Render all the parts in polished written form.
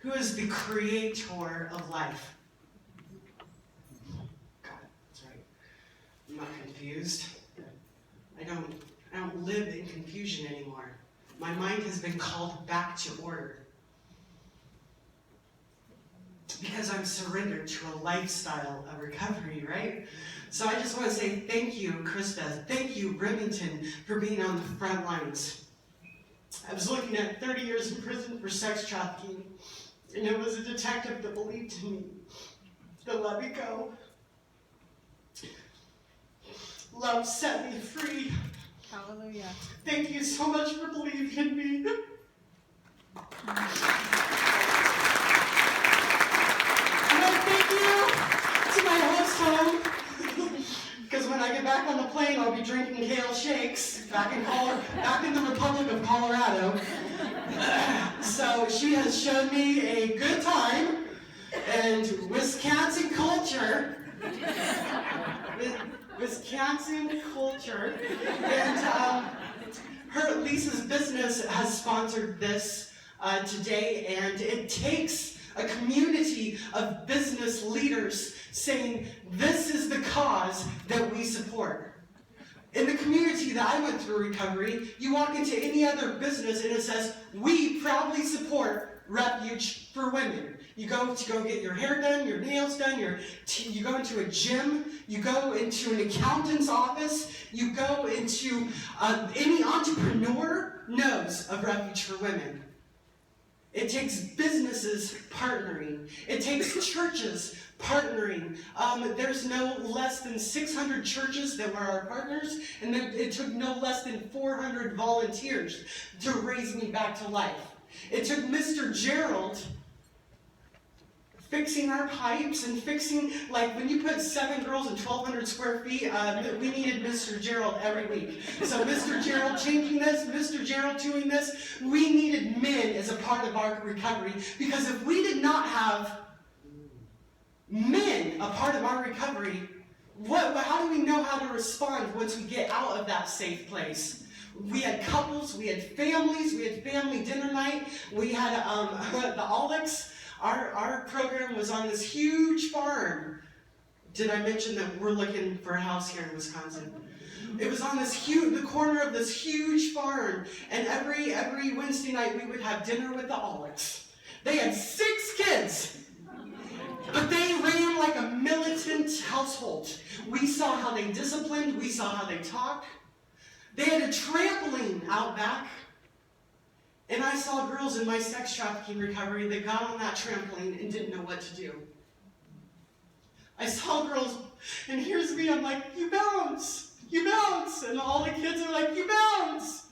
who is the creator of life. God, that's right. I'm not confused. I don't live in confusion anymore. My mind has been called back to order. Because I'm surrendered to a lifestyle of recovery, right? So I just want to say thank you, Krista. Thank you, Remington, for being on the front lines. I was looking at 30 years in prison for sex trafficking, and it was a detective that believed in me, that let me go. Love set me free. Hallelujah. Thank you so much for believing in me. Home, because when I get back on the plane, I'll be drinking kale shakes back in the Republic of Colorado. So she has shown me a good time, and Wisconsin culture, and Lisa's business has sponsored this today, and it takes a community of business leaders saying, this is the cause that we support. In the community that I went through recovery, you walk into any other business and it says, we proudly support Refuge for Women. You go to go get your hair done, your nails done, you go into a gym, you go into an accountant's office, you go into any entrepreneur knows of Refuge for Women. It takes businesses partnering. It takes churches partnering. There's no less than 600 churches that were our partners, and it took no less than 400 volunteers to raise me back to life. It took Mr. Gerald fixing our pipes and fixing, like when you put 7 girls in 1,200 square feet, we needed Mr. Gerald every week. So Mr. Gerald changing this, Mr. Gerald doing this, we needed men as a part of our recovery, because if we did not have men a part of our recovery, how do we know how to respond once we get out of that safe place? We had couples, we had families, we had family dinner night, we had the Alex. Our program was on this huge farm. Did I mention that we're looking for a house here in Wisconsin? It was on the corner of this huge farm, and every Wednesday night we would have dinner with the Alex. They had 6 kids, but they ran like a militant household. We saw how they disciplined, we saw how they talked. They had a trampoline out back. And I saw girls in my sex trafficking recovery that got on that trampoline and didn't know what to do. I saw girls, and here's me, I'm like, you bounce, and all the kids are like, you bounce.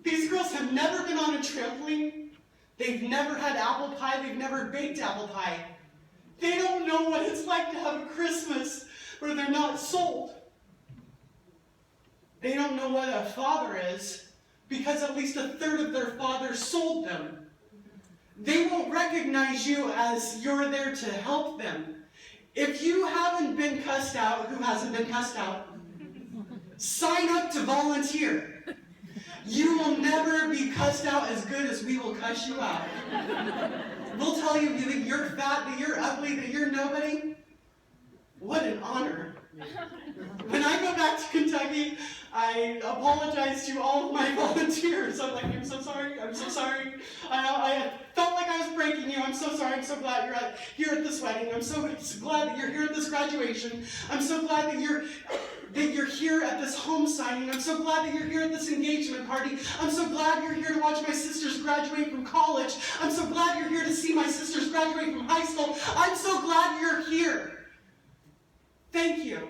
These girls have never been on a trampoline. They've never had apple pie, they've never baked apple pie. They don't know what it's like to have a Christmas where they're not sold. They don't know what a father is, because at least 1/3 of their fathers sold them. They won't recognize you as you're there to help them. If you haven't been cussed out, who hasn't been cussed out? Sign up to volunteer. You will never be cussed out as good as we will cuss you out. We'll tell you that you're fat, that you're ugly, that you're nobody. What an honor. When I go back to Kentucky, I apologize to all of my volunteers. I'm like, I'm so sorry. I felt like I was breaking you. I'm so sorry. I'm so glad you're here at this wedding. I'm so glad that you're here at this graduation. I'm so glad that you're here at this home signing. I'm so glad that you're here at this engagement party. I'm so glad you're here to watch my sisters graduate from college. I'm so glad you're here to see my sisters graduate from high school. I'm so glad you're here. Thank you.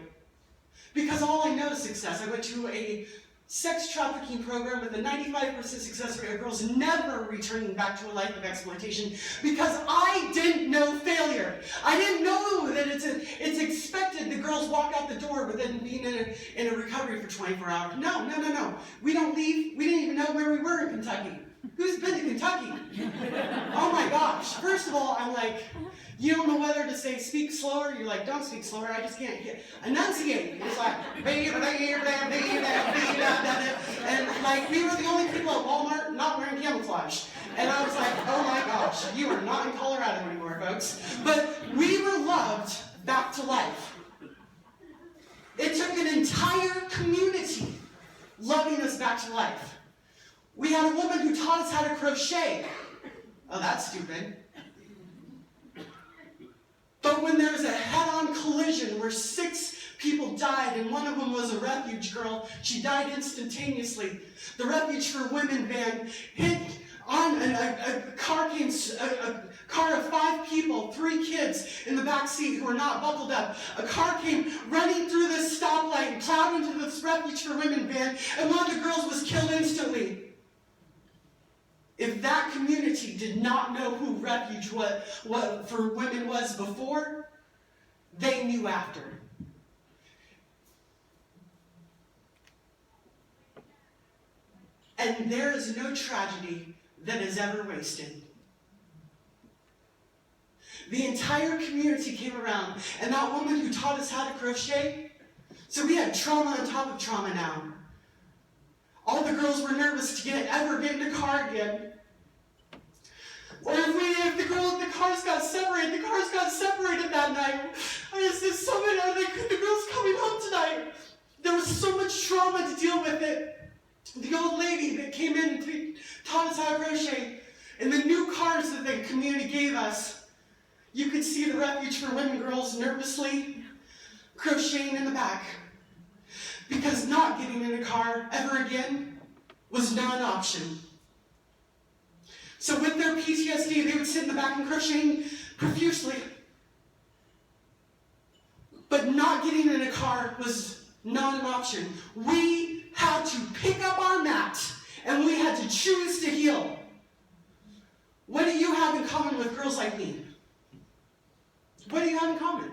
Because all I know is success. I went to a sex trafficking program with a 95% success rate of girls never returning back to a life of exploitation, because I didn't know failure. I didn't know that it's expected the girls walk out the door within being in a recovery for 24 hours. No. We don't leave. We didn't even know where we were in Kentucky. Who's been to Kentucky? Oh my gosh. First of all, I'm like, you don't know whether to say speak slower. You're like, don't speak slower. I just can't enunciate. It's like, and like we were the only people at Walmart not wearing camouflage. And I was like, oh my gosh. gosh, you are not in Colorado anymore, folks. But we were loved back to life. It took an entire community loving us back to life. We had a woman who taught us how to crochet. Oh, that's stupid. But when there was a head-on collision where 6 people died, and one of them was a refuge girl, she died instantaneously. The Refuge for Women van hit on a car of 5 people, 3 kids in the back seat who were not buckled up. A car came running through this stoplight and plowed into this Refuge for Women van, and one of the girls was killed instantly. If that community did not know who Refuge for Women was before, they knew after. And there is no tragedy that is ever wasted. The entire community came around, and that woman who taught us how to crochet, so we had trauma on top of trauma now. All the girls were nervous to ever get in a car again. Or if the cars got separated that night. I just said, the girls coming home tonight. There was so much trauma to deal with it. The old lady that came in and taught us how to crochet, and the new cars that the community gave us, you could see the Refuge for Women girls nervously crocheting in the back. Because not getting in a car ever again was not an option. So with their PTSD, they would sit in the back and crocheting profusely. But not getting in a car was not an option. We had to pick up our mat, and we had to choose to heal. What do you have in common with girls like me? What do you have in common?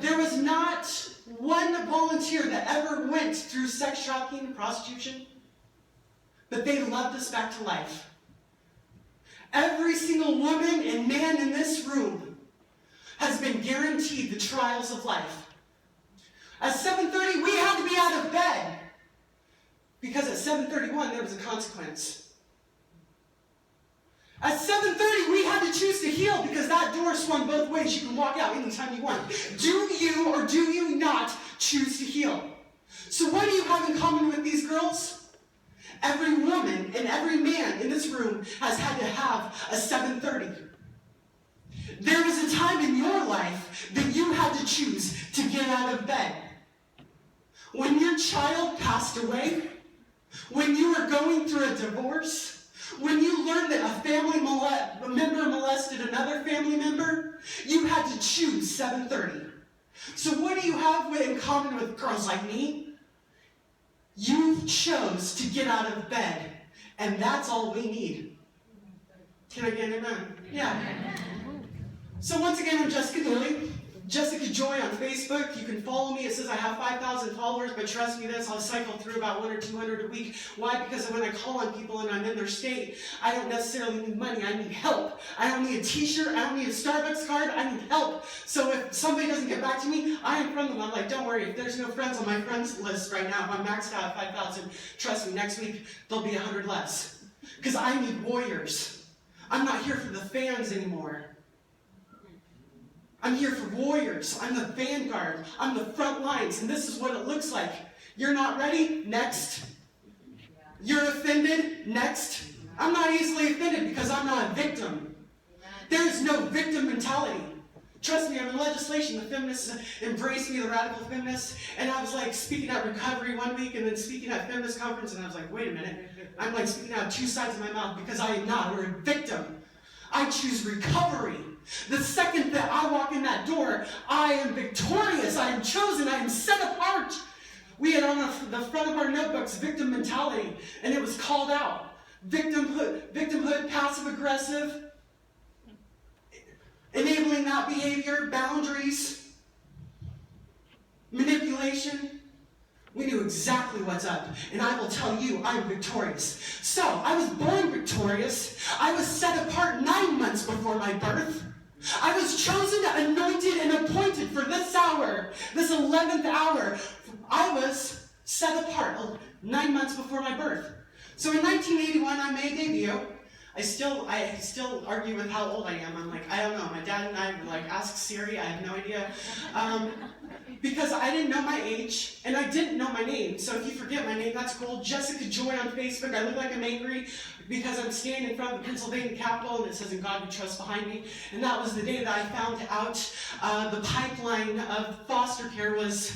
There was not one volunteer that ever went through sex trafficking and prostitution, but they loved us back to life. Every single woman and man in this room has been guaranteed the trials of life. At 7:30, we had to be out of bed, because at 7:31, there was a consequence. At 7:30, we had to choose to heal, because that door swung both ways. You can walk out anytime you want. Do you or do you not choose to heal? So what do you have in common with these girls? Every woman and every man in this room has had to have a 7:30. There was a time in your life that you had to choose to get out of bed. When your child passed away, when you were going through a divorce, when you learned that a family member molested another family member, you had to choose 7:30. So what do you have in common with girls like me? You chose to get out of bed, and that's all we need. Can I get an amen? Yeah. So once again, I'm Jessica Neely. Jessica Joy on Facebook. You can follow me. It says I have 5,000 followers, but trust me this, I'll cycle through about 100 or 200 a week. Why? Because when I call on people and I'm in their state, I don't necessarily need money. I need help. I don't need a t-shirt. I don't need a Starbucks card. I need help. So if somebody doesn't get back to me, I unfriend them. I'm like, don't worry. If there's no friends on my friends list right now, if I'm maxed out at 5,000, trust me, next week there'll be 100 less. Because I need warriors. I'm not here for the fans anymore. I'm here for warriors. I'm the vanguard. I'm the front lines, and this is what it looks like. You're not ready? Next. You're offended? Next. I'm not easily offended because I'm not a victim. There is no victim mentality. Trust me, I'm in legislation. The feminists embraced me, the radical feminists, and I was like speaking at recovery one week and then speaking at feminist conference, and I was like, wait a minute. I'm like speaking out 2 sides of my mouth because I am not a victim. I choose recovery. The second that I walk in that door, I am victorious. I am chosen. I am set apart. We had on the front of our notebooks victim mentality, and it was called out. Victimhood, passive aggressive, enabling that behavior, boundaries, manipulation. We knew exactly what's up, and I will tell you, I'm victorious. So, I was born victorious. I was set apart 9 months before my birth. I was chosen, anointed, and appointed for this hour, this 11th hour. I was set apart 9 months before my birth. So in 1981, I made a debut. I still argue with how old I am. I'm like, I don't know. My dad and I were like, ask Siri. I have no idea. Because I didn't know my age, and I didn't know my name. So if you forget my name, that's cool. Jessica Joy on Facebook. I look like I'm angry because I'm standing in front of the Pennsylvania Capitol, and it says, "In God We Trust" behind me. And that was the day that I found out the pipeline of foster care was,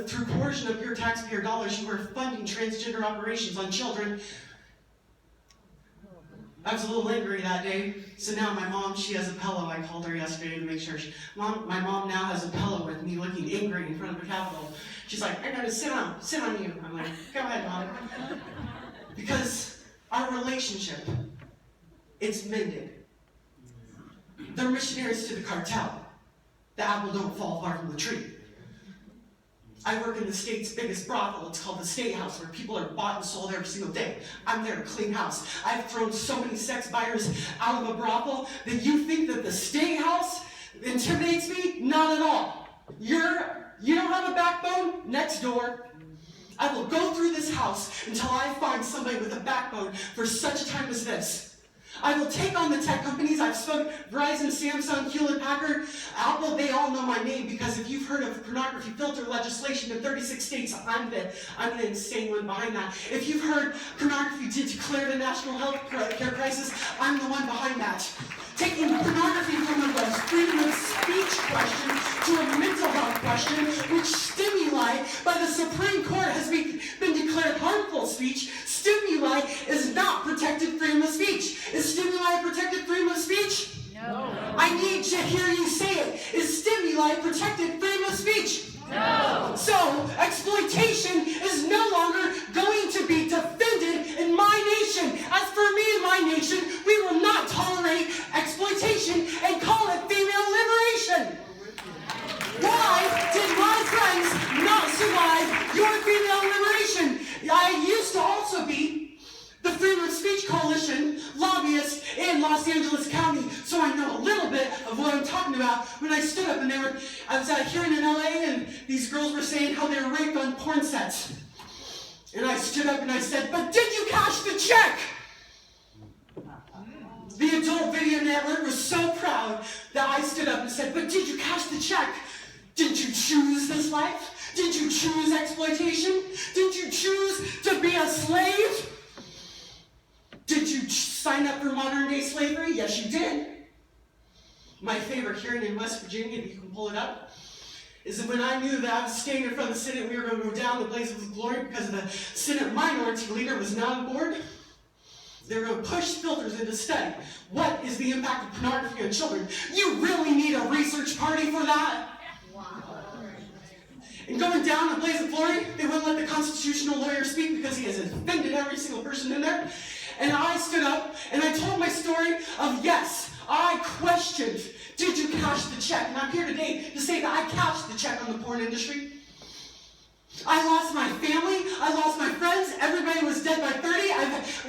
through coercion of your taxpayer dollars, you were funding transgender operations on children. I was a little angry that day, so now my mom, she has a pillow. I called her yesterday to make sure. My mom now has a pillow with me looking angry in front of the Capitol. She's like, "I gotta sit on you." I'm like, "Go ahead, Mom." Because our relationship, it's mended. They're missionaries to the cartel. The apple don't fall far from the tree. I work in the state's biggest brothel. It's called the State House, where people are bought and sold every single day. I'm there to clean house. I've thrown so many sex buyers out of a brothel that you think that the State House intimidates me? Not at all. You don't have a backbone? Next door. I will go through this house until I find somebody with a backbone for such a time as this. I will take on the tech companies. I've spoken Verizon, Samsung, Hewlett-Packard, Apple. They all know my name because if you've heard of pornography filter legislation in 36 states, I'm the insane one behind that. If you've heard pornography did declare the national health care crisis, I'm the one behind that. Taking pornography from a freedom of speech question to a mental health question, which stimuli by the Supreme Court has been declared harmful speech. Stimuli is not protected freedom of speech. Is stimuli protected freedom of speech? No. I need to hear you say it. Is stimuli protected freedom of speech? No. So, exploitation is no longer going to be defended in my nation. As for me and my nation, we will not tolerate exploitation and call it female liberation. Why did my friends not survive your female liberation? I used to also be the Freedom of Speech Coalition lobbyist in Los Angeles County, so I know a little bit of what I'm talking about. When I stood up and I was at a hearing in LA, and these girls were saying how they were raped on porn sets. And I stood up and I said, "But did you cash the check?" The Adult Video Network was so proud that I stood up and said, "But did you cash the check? Did you choose this life? Did you choose exploitation? Did you choose to be a slave? Did you sign up for modern day slavery?" Yes, you did. My favorite hearing in West Virginia, if you can pull it up, is that when I knew that I was standing in front of the Senate, we were going to go down the blaze of glory because the Senate minority leader was not on board. They were going to push filters into study. What is the impact of pornography on children? You really need a research party for that? And going down the blaze of glory, they wouldn't let the constitutional lawyer speak because he has offended every single person in there. And I stood up and I told my story of, yes, I questioned, did you cash the check? And I'm here today to say that I cashed the check on the porn industry. I lost my family, I lost my friends, everybody was dead by 30.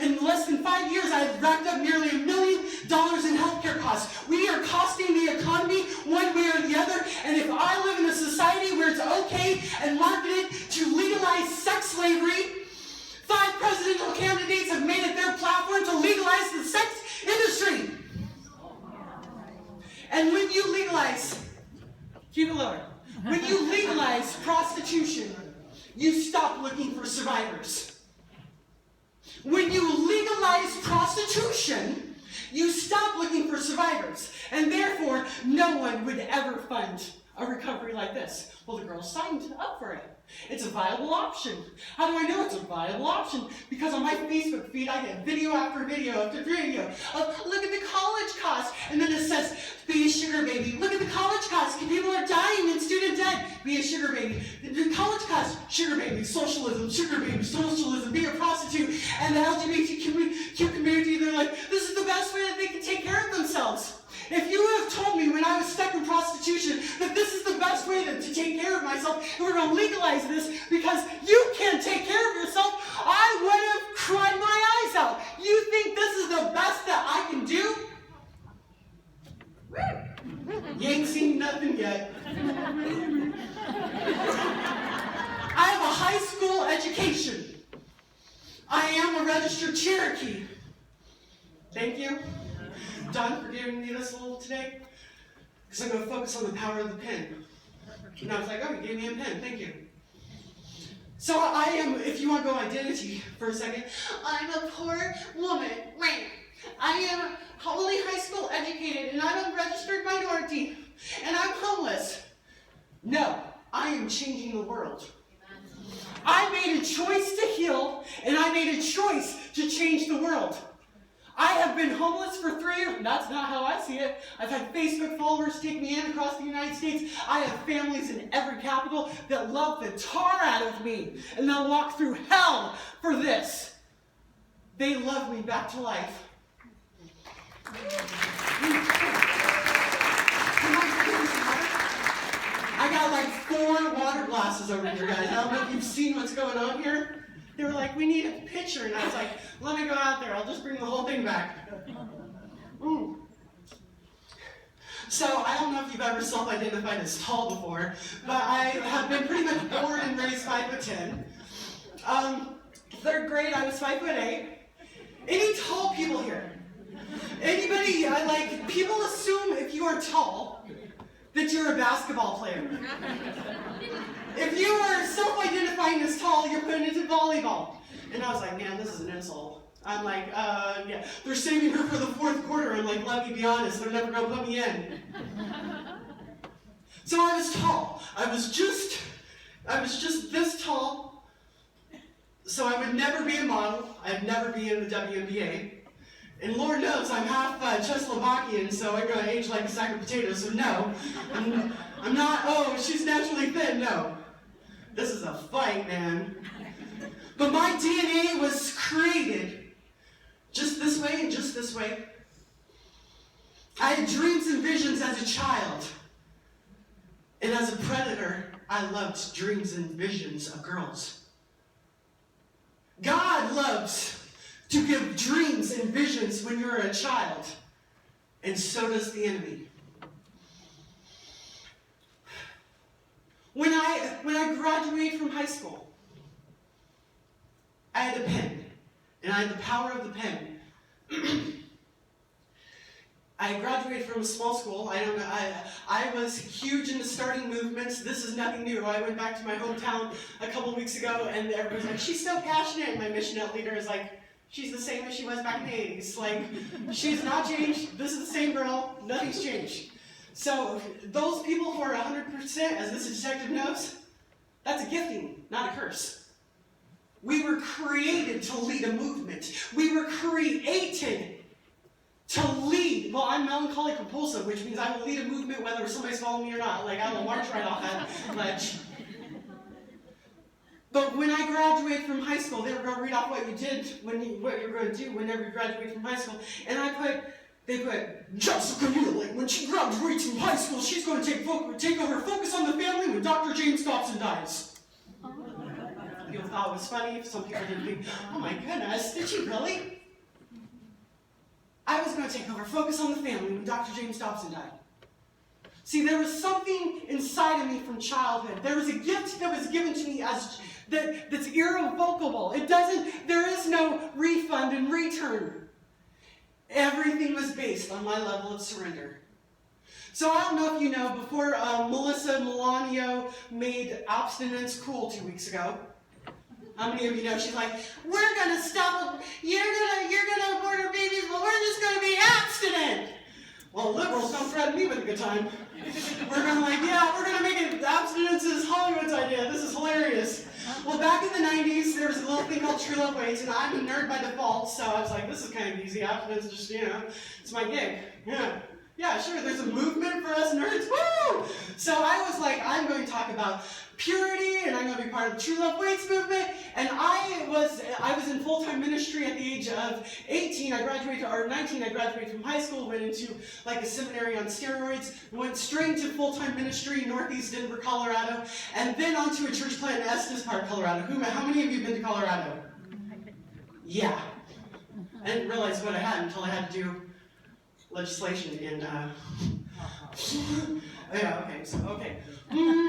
In less than 5 years, I've racked up nearly $1 million in healthcare costs. We are costing the economy one way or the other, and if I live in a society where it's okay and marketed to legalize sex slavery, 5 presidential candidates have made it their platform to legalize the sex industry. And when you legalize, keep it lower, when you legalize prostitution, you stop looking for survivors. When you legalize prostitution, you stop looking for survivors. And therefore, no one would ever fund a recovery like this. Well, the girls signed up for it. It's a viable option. How do I know it's a viable option? Because on my Facebook feed, I get video after video after video of, look at the college costs. And then it says, be a sugar baby. Look at the college costs. People are dying in student debt. Be a sugar baby. The college costs, sugar baby, socialism, be a prostitute. And the LGBTQ community, they're like, this is the best way that they can take care of themselves. If you would have told me when I was stuck in prostitution that this is the best way to take care of myself, and we're going to legalize this because you can't take care of yourself, I would have cried my eyes out. You think this is the best that I can do? You ain't seen nothing yet. I have a high school education. I am a registered Cherokee. Thank you, Don, for giving me this little today. Because I'm going to focus on the power of the pen. And I was like, oh, you gave me a pen. Thank you. So I am, if you want to go identity for a second, I'm a poor woman. I am only high school educated, and I'm a registered minority, and I'm homeless. No, I am changing the world. I made a choice to heal, and I made a choice to change the world. I have been homeless for 3 years. That's not how I see it. I've had Facebook followers take me in across the United States. I have families in every capital that love the tar out of me, and they'll walk through hell for this. They love me back to life. I got like 4 water glasses over here, guys. I don't know if you've seen what's going on here. They were like, we need a picture. And I was like, let me go out there. I'll just bring the whole thing back. So I don't know if you've ever self-identified as tall before, but I have been pretty much born and raised 5'10". 3rd grade, I was 5'8". Any tall people here? Anybody, people assume if you are tall, that you're a basketball player. If you are self-identifying as tall, you're put into volleyball. And I was like, man, this is an insult. I'm like, yeah, they're saving her for the 4th quarter. I'm like, let me be honest, they're never gonna put me in. So I was tall. I was just this tall. So I would never be a model. I'd never be in the WNBA. And Lord knows I'm half Czechoslovakian, so I'm going to age like a sack of potatoes, so no. I'm not, oh, she's naturally thin, no. This is a fight, man. But my DNA was created just this way and just this way. I had dreams and visions as a child. And as a predator, I loved dreams and visions of girls. God loves to give dreams and visions when you're a child, and so does the enemy. When I graduated from high school, I had a pen, and I had the power of the pen. I graduated from a small school. I was huge into starting movements. This is nothing new. I went back to my hometown a couple weeks ago, and everybody's like, she's so passionate. And my missionary leader is like, she's the same as she was back in the 80s. Like, she's not changed. This is the same girl. Nothing's changed. So those people who are 100%, as this detective knows, that's a gifting, not a curse. We were created to lead a movement. We were created to lead. Well, I'm melancholy compulsive, which means I will lead a movement whether somebody's following me or not. Like, I will march right off that ledge. But when I graduated from high school, they were going to read off what you did, what you're going to do whenever you graduate from high school. And they put, Jessica Neely, when she graduates from high school, she's going to take over focus on the family when Dr. James Dobson dies. People thought it was funny. Some people didn't think, oh my goodness, did she really? I was going to take over focus on the family when Dr. James Dobson died. See, there was something inside of me from childhood. There was a gift that was given to me that's irrevocable. There is no refund and return. Everything was based on my level of surrender. So I don't know if you know, before Melissa Milano made abstinence cool 2 weeks ago. How many of you know she's like, we're gonna stop, you're gonna abort our babies, but we're just gonna be abstinent. Well, liberals don't threaten me with a good time. We're gonna make it, abstinence is Hollywood's idea. This is hilarious. Well, back in the 90s, there was a little thing called True Love Waits, and I'm a nerd by default, so I was like, this is kind of easy. Abstinence is just, it's my gig. Yeah, sure, there's a movement for us nerds. Woo! So I was like, I'm going to talk about purity, and I'm going to be part of the True Love Waits movement. And I was in full-time ministry at the age of 19. I graduated from high school, went into like a seminary on steroids, went straight into full-time ministry in Northeast Denver, Colorado, and then onto a church plant in Estes Park, Colorado. How many of you have been to Colorado? Yeah. I didn't realize what I had until I had to do legislation and yeah, okay.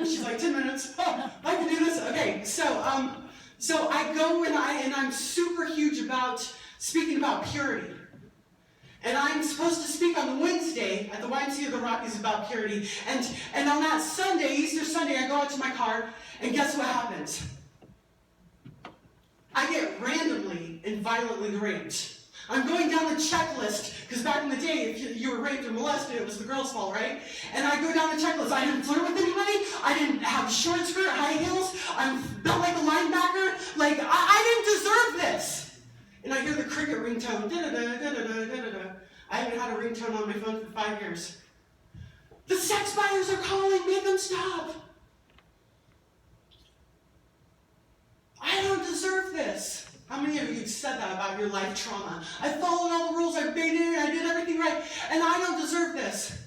She's like 10 minutes. Oh, I can do this. Okay, so I go and I'm super huge speaking about purity. And I'm supposed to speak on Wednesday at the YMCA of the Rockies about purity. And on that Sunday, Easter Sunday, I go out to my car, and guess what happens? I get randomly and violently raped. I'm going down the checklist, because back in the day, if you were raped or molested, it was the girl's fault, right? And I go down the checklist. I didn't flirt with anybody. I didn't have short skirt, high heels. I'm built like a linebacker. Like, I didn't deserve this. And I hear the cricket ringtone. Da-da-da-da-da-da-da-da. I haven't had a ringtone on my phone for 5 years. The sex buyers are calling. Make them stop. I don't deserve this. How many of you have said that about your life trauma? I followed all the rules, I obeyed it, I did everything right, and I don't deserve this.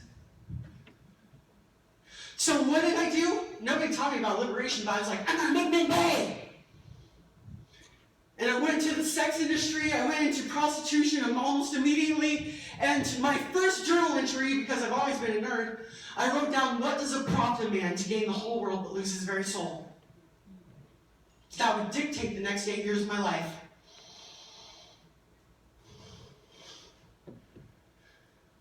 So what did I do? Nobody taught me about liberation, but I was like, I'm going to make men pay. And I went into the sex industry, I went into prostitution almost immediately, and my first journal entry, because I've always been a nerd, I wrote down, what does it profit a man to gain the whole world but lose his very soul? That would dictate the next 8 years of my life.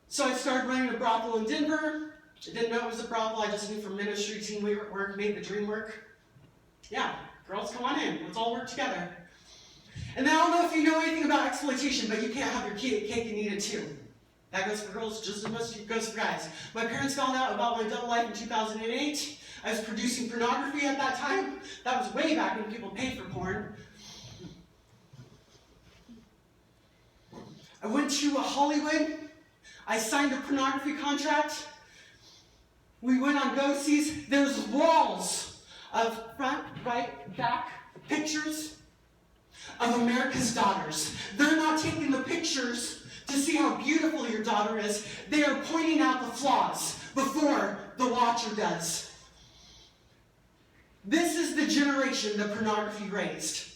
So I started running a brothel in Denver. I didn't know it was a brothel. I just knew from ministry, team work, made the dream work. Yeah, girls, come on in. Let's all work together. And I don't know if you know anything about exploitation, but you can't have your cake and eat it too. That goes for girls just as much as it goes for guys. My parents found out about my double life in 2008. I was producing pornography at that time. That was way back when people paid for porn. I went to Hollywood. I signed a pornography contract. We went on go-sees. There's walls of front, right, back pictures of America's daughters. They're not taking the pictures to see how beautiful your daughter is. They are pointing out the flaws before the watcher does. This is the generation that pornography raised.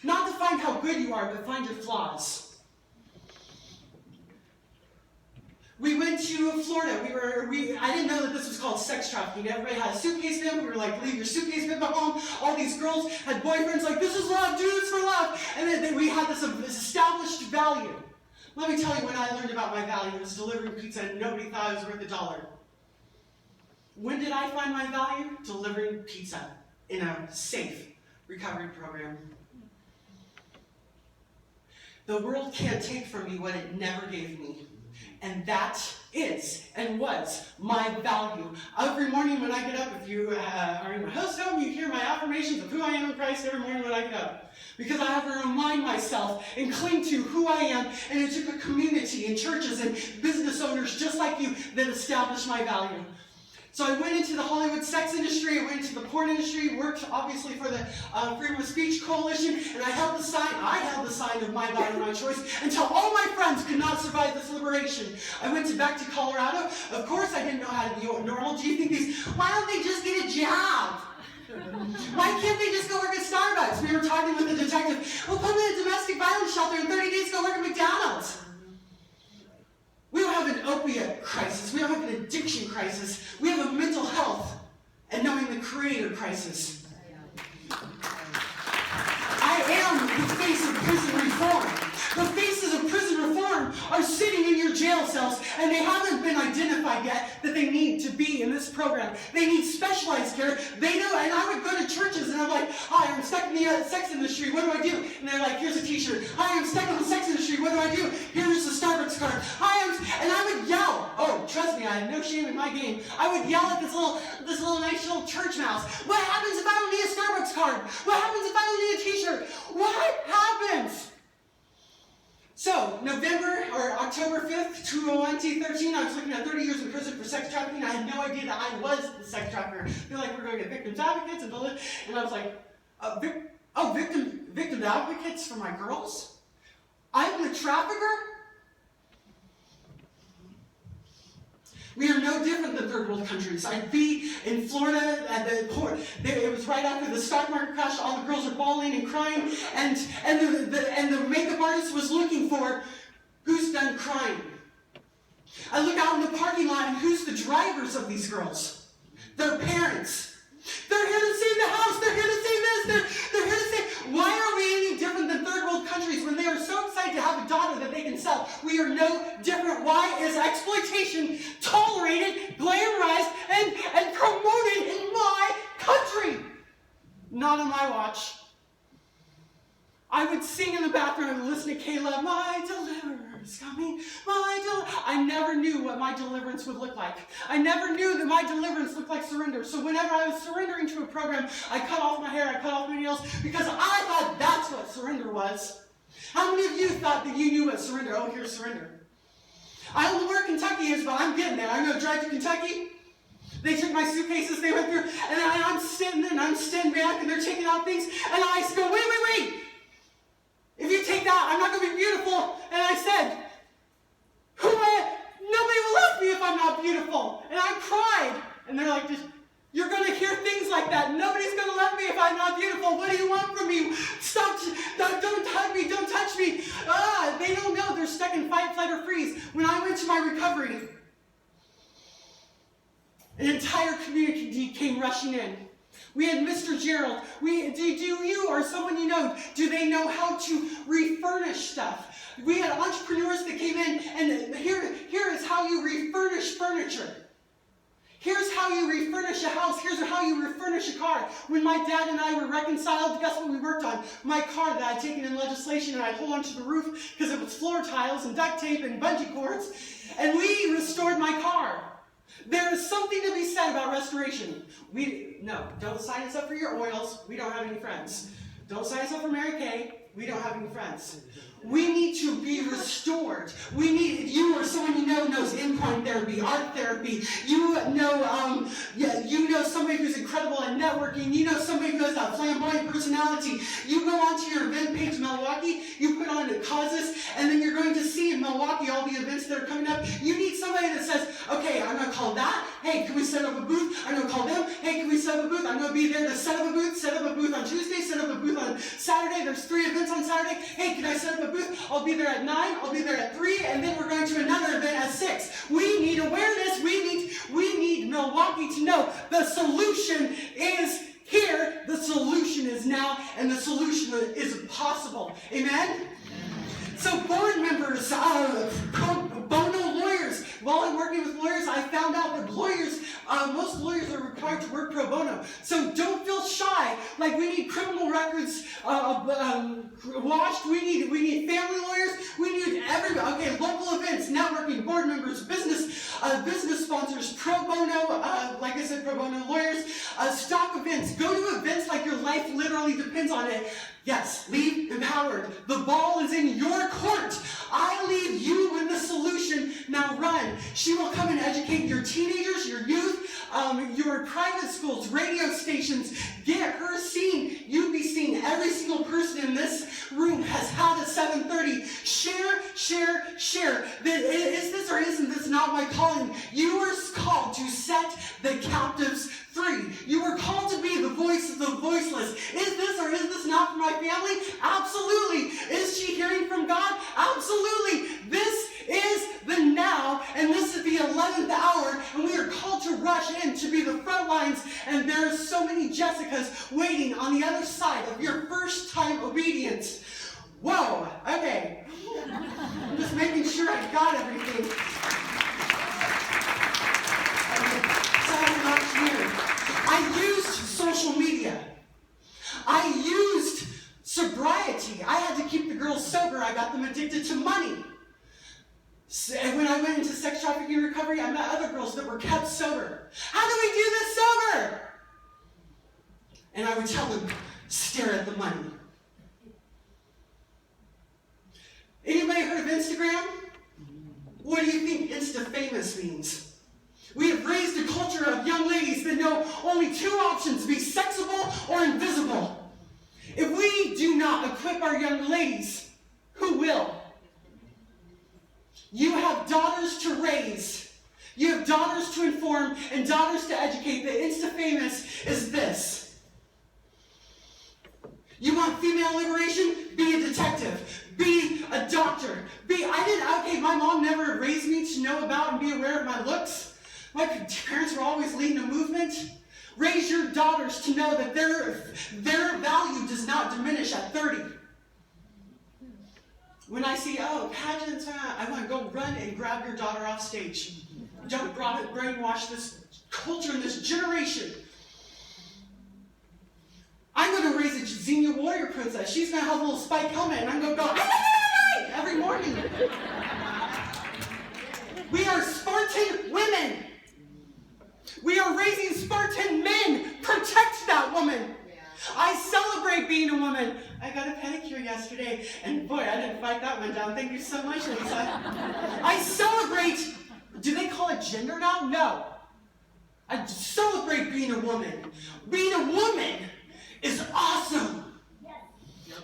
Not to find how good you are, but find your flaws. We went to Florida. I didn't know that this was called sex trafficking. Everybody had a suitcase bin. We were like, leave your suitcase bin at home. All these girls had boyfriends like, this is love, do this for love. And then we had this established value. Let me tell you when I learned about my value. It was delivering pizza and nobody thought it was worth $1. When did I find my value? Delivering pizza in a safe recovery program. The world can't take from me what it never gave me. And that is and was my value. Every morning when I get up, if you are in my host home, you hear my affirmations of who I am in Christ every morning when I get up. Because I have to remind myself and cling to who I am. And it took a community and churches and business owners just like you that established my value. So I went into the Hollywood sex industry, I went into the porn industry, worked obviously for the Freedom of Speech Coalition, and I held the sign of my body, my choice, until all my friends could not survive this liberation. I went back to Colorado. Of course I didn't know how to be normal. Do you think why don't they just get a job? Why can't they just go work at Starbucks? We were talking with the detective, we'll put them in a domestic violence shelter in 30 days, go work at McDonald's. We don't have an opiate crisis. We don't have an addiction crisis. We have a mental health and knowing the Creator crisis. I am the face of prison reform. The faces of prison reform are sitting in your jail cells, and they haven't been identified yet that they need to be in this program. They need specialized care. They know, and I would go to churches, and I'm like, hi, I'm stuck in the sex industry. What do I do? And they're like, here's a t-shirt. Hi, I'm stuck in the sex industry. What do I do? Here's the Starbucks card. And I would yell. Oh, trust me, I have no shame in my game. I would yell at this little nice little church mouse. What happens if I don't need a Starbucks card? What happens if I don't need a t-shirt? What happens? So, October 5th, 2013, I was looking at 30 years in prison for sex trafficking. I had no idea that I was the sex trafficker. They're like, we're going to get victims advocates and blah. And I was like, victim advocates for my girls? I'm the trafficker? We are no different than third world countries. I'd be in Florida at the port. It was right after the stock market crash. All the girls are bawling and crying, and the makeup artist was looking for who's done crying. I look out in the parking lot, and who's the drivers of these girls? Their parents. They're here to save the house. They're here to save this. They're here to save. Why are we any different than third world countries when they are so a daughter that they can sell. We are no different. Why is exploitation tolerated, glamorized, and promoted in my country? Not on my watch. I would sing in the bathroom and listen to Kayla, my deliverer's coming, I never knew what my deliverance would look like. I never knew that my deliverance looked like surrender. So whenever I was surrendering to a program, I cut off my hair, I cut off my nails, because I thought that's what surrender was. How many of you thought that you knew what surrender? Oh, here's surrender. I don't know where Kentucky is, but I'm getting there. I'm going to drive to Kentucky. They took my suitcases, they went through, and I'm sitting there, and I'm standing back, and they're taking out things, and I go, wait. If you take that, I'm not going to be beautiful. And I said, nobody will love me if I'm not beautiful. And I cried. And they're like, you're going to hear things like that. Nobody's going to love me if I'm not beautiful. What do you want from me? Stop. Don't hug me. Don't touch me. They don't know. They're stuck in fight, flight, or freeze. When I went to my recovery, an entire community came rushing in. We had Mr. Gerald. Do you or someone you know, do they know how to refurnish stuff? We had entrepreneurs that came in, and here is how you refurnish furniture. Here's how you refurnish a house. Here's how you refurnish a car. When my dad and I were reconciled, guess what we worked on? My car that I'd taken in legislation, and I'd hold onto the roof because it was floor tiles and duct tape and bungee cords, and we restored my car. There is something to be said about restoration. No, don't sign us up for your oils. We don't have any friends. Don't sign us up for Mary Kay. We don't have any friends. We need to be restored. We need, you or someone you know knows in-kind therapy, art therapy. You know somebody who's incredible at networking. You know somebody who has a flamboyant personality. You go onto your event page in Milwaukee, you put on the causes, and then you're going to see in Milwaukee all the events that are coming up. You need somebody that says, okay, I'm going to call that. Hey, can we set up a booth? I'm going to call them. Hey, can we set up a booth? I'm going to be there to set up a booth on Tuesday, set up a booth on Saturday. There's 3 events on Saturday. Hey, can I set up a booth? I'll be there at 9, I'll be there at 3, and then we're going to another event at 6. We need awareness. We need Milwaukee to know the solution is here, the solution is now, and the solution is possible. Amen? So board members, pro bono lawyers. While I'm working with lawyers, I found out that most lawyers are required to work pro bono. So don't feel shy. Like we need criminal records washed. We need family lawyers. We need everybody. Okay, local events, networking, board members, business sponsors, pro bono. Like I said, pro bono lawyers. Stock events. Go to events like your life literally depends on it. Yes, leave empowered. The ball is in your court. I leave you with the solution. Now run. She will come and educate your teenagers, your youth, your private schools, radio stations. Get her seen. You be seen. Every single person in this room has had a 7:30. Share. Is this or isn't this not my calling? You are called to set the captives free. You were called to be the voice of the voiceless. Is this or is this not for my family? Absolutely. Is she hearing from God? Absolutely. This is the now, and this is the 11th hour, and we are called to rush in to be the front lines, and there are so many Jessicas waiting on the other side of your first time obedience. Whoa, okay. I'm just making sure I got everything. So much here. I used social media. I used sobriety. I had to keep the girls sober. I got them addicted to money. And when I went into sex trafficking recovery, I met other girls that were kept sober. How do we do this sober? And I would tell them, stare at the money. Anybody heard of Instagram? What do you think Insta-famous means? We have raised a culture of young ladies that know only 2 options, be sexable or invisible. If we do not equip our young ladies, who will? You have daughters to raise. You have daughters to inform and daughters to educate. The Insta-famous is this. You want female liberation? Be a detective. Be a doctor. My mom never raised me to know about and be aware of my looks. My parents were always leading a movement. Raise your daughters to know that their value does not diminish at 30. When I see, oh, pageants, I want to go run and grab your daughter off stage. Don't brainwash this culture and this generation. I'm going to raise a Xenia warrior princess. She's going to have a little spike helmet, and I'm going to go, hey, every morning. We are Spartan women. We are raising Spartan men. Protect that woman. I celebrate being a woman. I got a pedicure yesterday, and boy, I didn't fight that one down. Thank you so much, Lisa. I celebrate, do they call it gender now? No. I celebrate being a woman. Being a woman is awesome.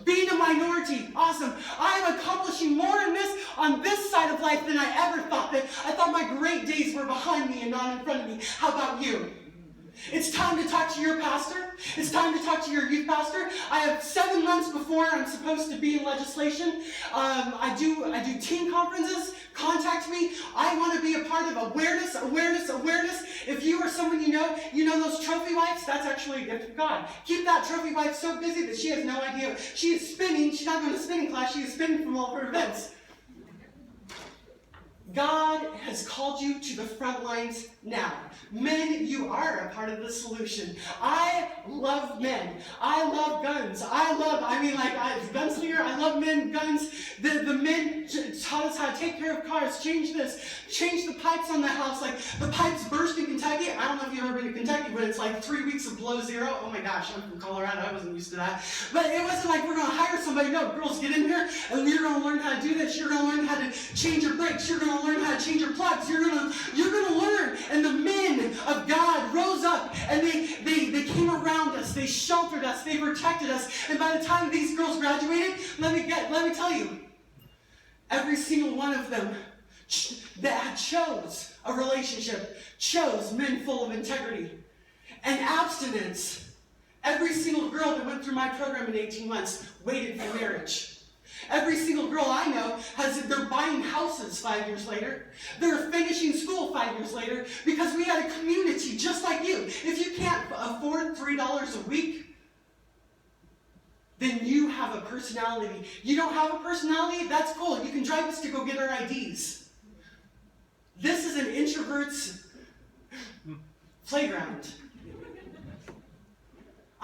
Being a minority, awesome. I am accomplishing more in this, on this side of life than I ever thought. That I thought my great days were behind me and not in front of me. How about you? It's time to talk to your pastor. It's time to talk to your youth pastor. I have 7 months before I'm supposed to be in legislation. I do teen conferences. Contact me. I want to be a part of awareness. If you or someone you know those trophy wives, that's actually a gift of God. Keep that trophy wife so busy that she has no idea. She is spinning. She's not going to spinning class. She is spinning from all of her events. God has called you to the front lines now. Men, you are a part of the solution. I love men. I love guns. Gunslinger, I love men, guns. The men taught us how to take care of cars, change this, change the pipes on the house. Like, the pipes burst in Kentucky. I don't know if you've ever been to Kentucky, but it's like 3 weeks of below zero. Oh my gosh, I'm from Colorado. I wasn't used to that. But it wasn't like we're going to hire somebody. No, girls, get in here, and you're going to learn how to do this. You're going to learn how to change your brakes. You're going to learn how to change your plugs. You're going to learn. And the men of God rose up, and they came around us. They sheltered us. They protected us. And by the time these girls graduated, let me tell you, every single one of them that chose a relationship, chose men full of integrity and abstinence. Every single girl that went through my program in 18 months waited for marriage. Every single girl I know they're buying houses 5 years later. They're finishing school 5 years later because we had a community just like you. If you can't afford $3 a week, then you have a personality. You don't have a personality? That's cool. You can drive us to go get our IDs. This is an introvert's playground.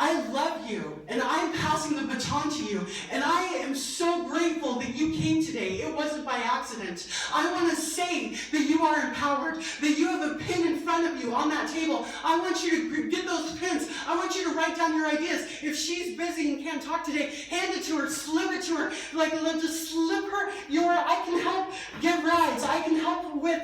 I love you, and I'm passing the baton to you, and I am so grateful that you came today. It wasn't by accident. I want to say that you are empowered, that you have a pen in front of you on that table. I want you to get those pens. I want you to write down your ideas. If she's busy and can't talk today, hand it to her, slip it to her. Just slip her I can help get rides. I can help with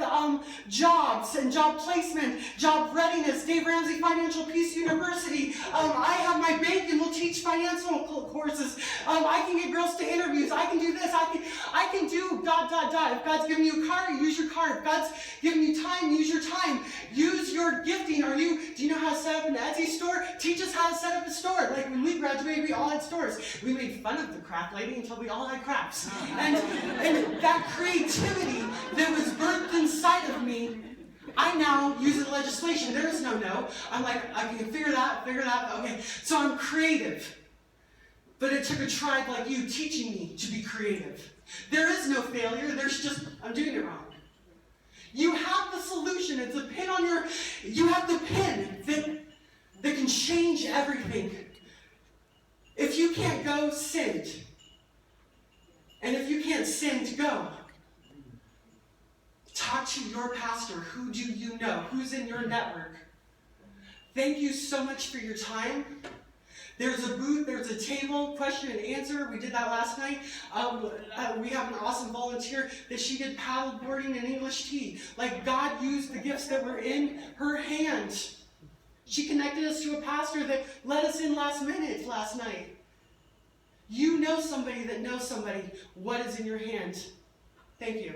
jobs and job placement, job readiness, Dave Ramsey Financial Peace University. I have my bank and we'll teach financial courses. I can get girls to interviews. I can do this. I can do ... If God's giving you a car, use your car. If God's giving you time, use your time. Use your gifting. Do you know how to set up an Etsy store? Teach us how to set up a store. Like when we graduated, we all had stores. We made fun of the craft lady until we all had crafts. And that creativity that was birthed inside of me, I now use in legislation. There is no. I'm like, I can figure that. Okay, so I'm creative. But it took a tribe like you teaching me to be creative. There is no failure. There's just, I'm doing it wrong. You have the solution. It's a pin on you have the pin that can change everything. If you can't go, send. And if you can't send, go. Talk to your pastor. Who do you know? Who's in your network? Thank you so much for your time. There's a booth, there's a table, question and answer. We did that last night. We have an awesome volunteer that she did paddle boarding and English tea. Like God used the gifts that were in her hand. She connected us to a pastor that let us in last minute last night. You know somebody that knows somebody. What is in your hand? Thank you.